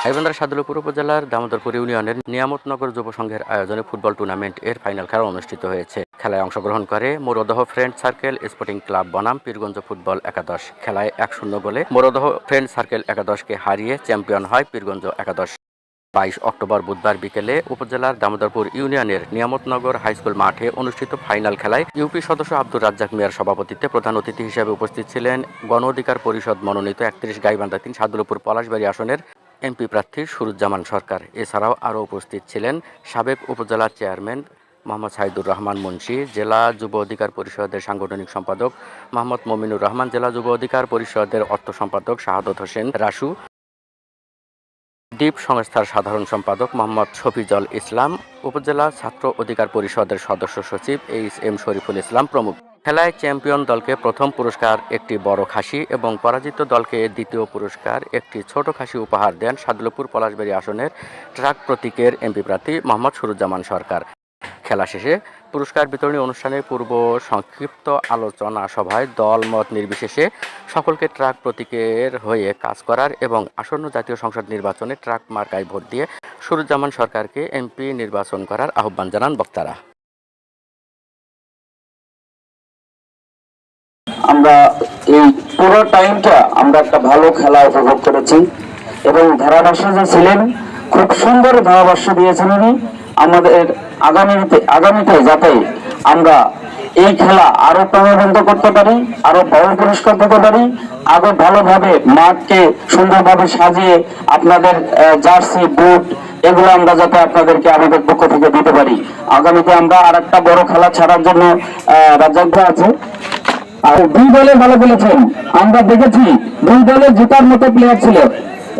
গাইবান্ধার সাদুলপুর উপজেলার দামোদরপুর ইউনিয়নের নিয়ামতনগর যুব সংঘের আয়োজনে ফুটবল টুর্নামেন্ট এর ফাইনাল খেলা অনুষ্ঠিত হয়েছে। খেলায় অংশগ্রহণ করে মোরদহ ফ্রেন্ড সার্কেল স্পোর্টিং ক্লাব বনাম পীরগঞ্জ ফুটবল একাদশ। খেলায় 1-0 গোলে মোরদহ ফ্রেন্ড সার্কেল একাদশকে হারিয়ে চ্যাম্পিয়ন হয় পীরগঞ্জ একাদশ। 22 অক্টোবর বুধবার বিকেলে উপজেলার দামোদরপুর ইউনিয়নের নিয়ামতনগর হাইস্কুল মাঠে অনুষ্ঠিত ফাইনাল খেলায় ইউপি সদস্য আব্দুর রাজ্জাক মিয়ার সভাপতিত্বে প্রধান অতিথি হিসেবে উপস্থিত ছিলেন গণ অধিকার পরিষদ মনোনীত 31 গাইবান্ধা 3 সাদুলপুর পলাশবাড়ী আসনের এমপি প্রার্থী সুরুজ্জামান সরকার। এছাড়াও আরও উপস্থিত ছিলেন সাবেক উপজেলা চেয়ারম্যান মোহাম্মদ সাইদুর রহমান মুন্সি, জেলা যুব অধিকার পরিষদের সাংগঠনিক সম্পাদক মোহাম্মদ মমিনুর রহমান, জেলা যুব অধিকার পরিষদের অর্থ সম্পাদক শাহাদত হোসেন রাসু, দ্বীপ সংস্থার সাধারণ সম্পাদক মোহাম্মদ শফিজল ইসলাম, উপজেলা ছাত্র অধিকার পরিষদের সদস্য সচিব HM শরীফুল ইসলাম প্রমুখ। খেলায় চ্যাম্পিয়ন দলকে প্রথম পুরস্কার একটি বড় খাসি এবং পরাজিত দলকে দ্বিতীয় পুরস্কার একটি ছোট খাসি উপহার দেন সাদুলপুর পলাশবাড়ী আসনের ট্রাক প্রতীকের এমপি প্রার্থী মোহাম্মদ সুরুজ্জামান সরকার। খেলা শেষে পুরস্কার বিতরণী অনুষ্ঠানের পূর্ব সংক্ষিপ্ত আলোচনা সভায় দল মত নির্বিশেষে সকলকে ট্রাক প্রতীকের হয়ে কাজ করার এবং আসন্ন জাতীয় সংসদ নির্বাচনে ট্রাক মার্কায় ভোট দিয়ে সুরুজ্জামান সরকারকে এমপি নির্বাচন করার আহ্বান জানান বক্তারা। আমরা এই পুরো টাইমটা আমরা একটা ভালো খেলা উপভোগ করেছি এবং ধারাভাষ্য যে ছিলেন খুব সুন্দর ধারাভাষ্য দিয়েছেন উনি। আমাদের আগামীতে যাতে আমরা এই খেলা আরো প্রাণবন্ত করতে পারি, আরো বড় পুরস্কার দিতে পারি, আরো ভালোভাবে মাঠকে সুন্দরভাবে সাজিয়ে আপনাদের জার্সি বুট এগুলো আমরা যাতে আপনাদেরকে আমাদের পক্ষ থেকে দিতে পারি। আগামীতে আমরা আর একটা বড় খেলা ছাড়ার জন্য রাজ্জাক ভাই আছে। আর দুই দলে ভালো খেলেছেন, আমরা দেখেছি দুই দলে জেতার মতো প্লেয়ার ছিল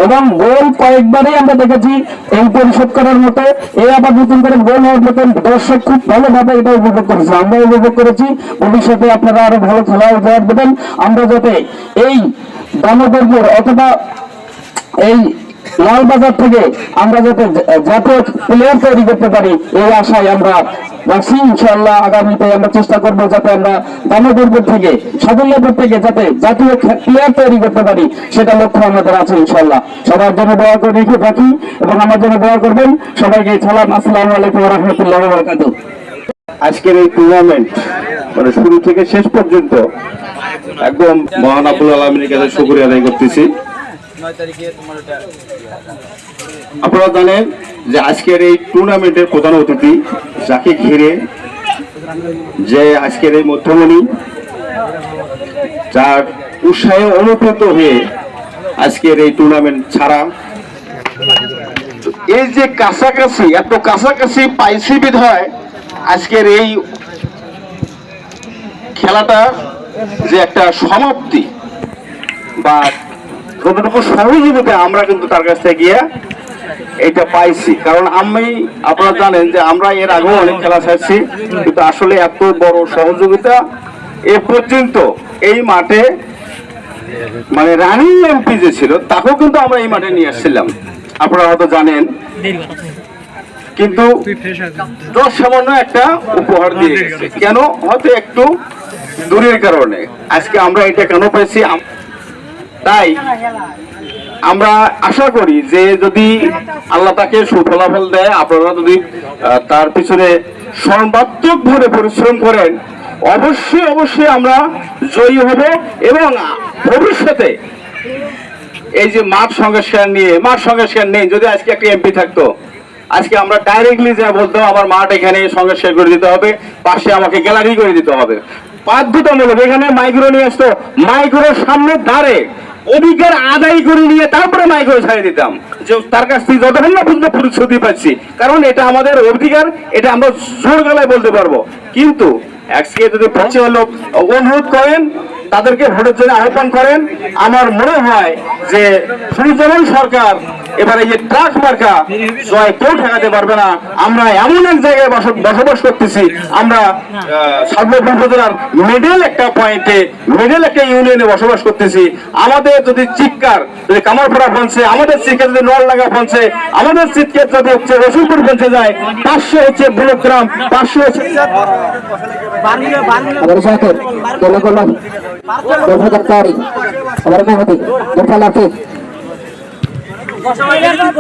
এবং গোল কয়েকবারই আমরা দেখেছি এই পরিশোধ করার মতো, এই আবার নতুন করে গোল হওয়ার মতো দর্শক খুব ভালোভাবে এটা উপভোগ করেছে, আমরা উপভোগ করেছি। ভবিষ্যতে আপনারা আরো ভালো খেলা উপহার দেবেন। আমরা যাতে এই দামোদরপুর অথবা এই লালবাজার থেকে আমরা যাতে জাতীয় প্লেয়ার তৈরি করতে পারি এই আশায় আমরা রাখছি। ইনশাআল্লাহ আগামীতে আমরা চেষ্টা করবো যাতে আমরা দামোদরপুর থেকে সাদুল্লাপুর থেকে যাতে জাতীয় প্লেয়ার তৈরি করতে পারি, সেটা লক্ষ্য আমাদের আছে ইনশাআল্লাহ। সবার জন্য দোয়া করে রেখে থাকি এবং আমার জন্য দোয়া করবেন। সবাইকে সালাম, আসসালামু আলাইকুম ওয়া রাহমাতুল্লাহি ওয়া বারাকাতুহু। আজকের এই টুর্নামেন্ট মানে শুরু থেকে শেষ পর্যন্ত একদম মহান আব্দুল আলমীর কাছে শুকরিয়া আদায় করতেছি। আপনারা জানেন যে আজকের এই টুর্নামেন্টের প্রধান অতিথি যাকে ঘিরে যে আজকের এই মধ্যমণি যার উৎসাহে অনুপ্রাণিত হয়ে আজকের এই টুর্নামেন্ট ছাড়া এই যে কাছাকাছি এত কাছাকাছি পাইছি বিধায় আজকের এই খেলাটা যে একটা সমাপ্তি বা কতটুকু সহযোগিতা আমরা কিন্তু তার কাছ থেকে গিয়ে এটা পাইছি। কারণ আপনারা জানেন যে আমরা এর আগেও অনেক খেলা খেলছি, কিন্তু আসলে এত বড় সহযোগিতা এ পর্যন্ত এই মাঠে মানে রানিং এমপি যে ছিল তাকেও কিন্তু আমরা এই মাঠে নিয়ে আসছিলাম, আপনারা হয়তো জানেন। কিন্তু সামান্য একটা উপহার দিয়ে গেছে, কেন হয়তো একটু দূরের কারণে। আজকে আমরা এটা কেন পেয়েছি, তাই আমরা আশা করি যে যদি আল্লাহ তাকে সুফলাফল দেয়, আপনারা যদি তার পিছনে সর্বাত্মক ভাবে পরিশ্রম করেন, অবশ্যই আমরা জয়ী হব। এবং ভবিষ্যতে এই যে মাঠ সংস্কার নেই, যদি আজকে একটা এমপি থাকতো, আজকে আমরা ডাইরেক্টলি যা বলতাম আমার মাঠ এখানে সংস্কার করে দিতে হবে, পাশে আমাকে গ্যালারি করে দিতে হবে, বাধ্যতামূলক। এখানে মাইক্রো নিয়ে আসতো, মাইক্রোর সামনে দাঁড়ে অধিকার আদায় করে নিয়ে তারপরে মাইক্রো ছাড়িয়ে দিতাম, যে তার কাছ থেকে যতক্ষণ না পর্যন্ত প্রতিশ্রুতি পাচ্ছি, কারণ এটা আমাদের অধিকার, এটা আমরা জোর গলায় বলতে পারবো। কিন্তু আজকে যদি পরিচয় লোক অনুরোধ করেন, তাদেরকে ভোটের জন্য আহ্বান করেন, আমার মনে হয় যে সুরুজ্জামান সরকার এবারে যে ট্রাক মার্কা জয় কেউ ঠেকাতে পারবে না। আমরা এমন এক জায়গায় বসবাস করতেছি, আমরা সাদুলপুর উপজেলার মিডল একটা পয়েন্টে, মিডল একটা ইউনিয়নে বসবাস করতেছি। আমাদের যদি চিৎকার যদি কামারপাড়া পৌঁছে, আমাদের চিৎকার যদি নোয়ারলাগা পৌঁছে, আমাদের চিৎকার যদি হচ্ছে রসুলপুর পৌঁছে যায়, 500 হচ্ছে বুলগ্রাম, 500 হচ্ছে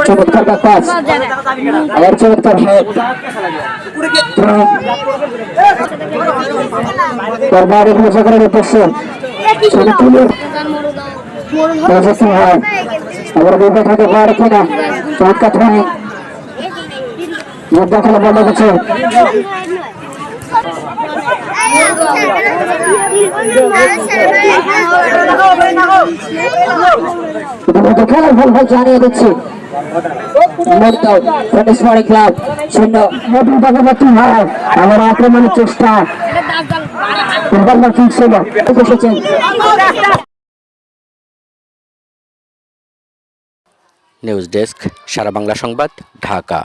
চমৎকার পাস, আবার চমৎকার হেড, বারবার এগুলো জায়গার উদ্দেশ্যে আবার দুটো থেকে বার কিনা চমৎকার ধরে যোদ্ধা খেলা বন্ধ গেছে। খেলার ফল জানিয়ে দিচ্ছি ক্লাব শূন্য নতুন পাকাপাতি হয় আমার আক্রমণের চেষ্টা এসেছেন। নিউজ ডেস্ক, সারা বাংলা সংবাদ, ঢাকা।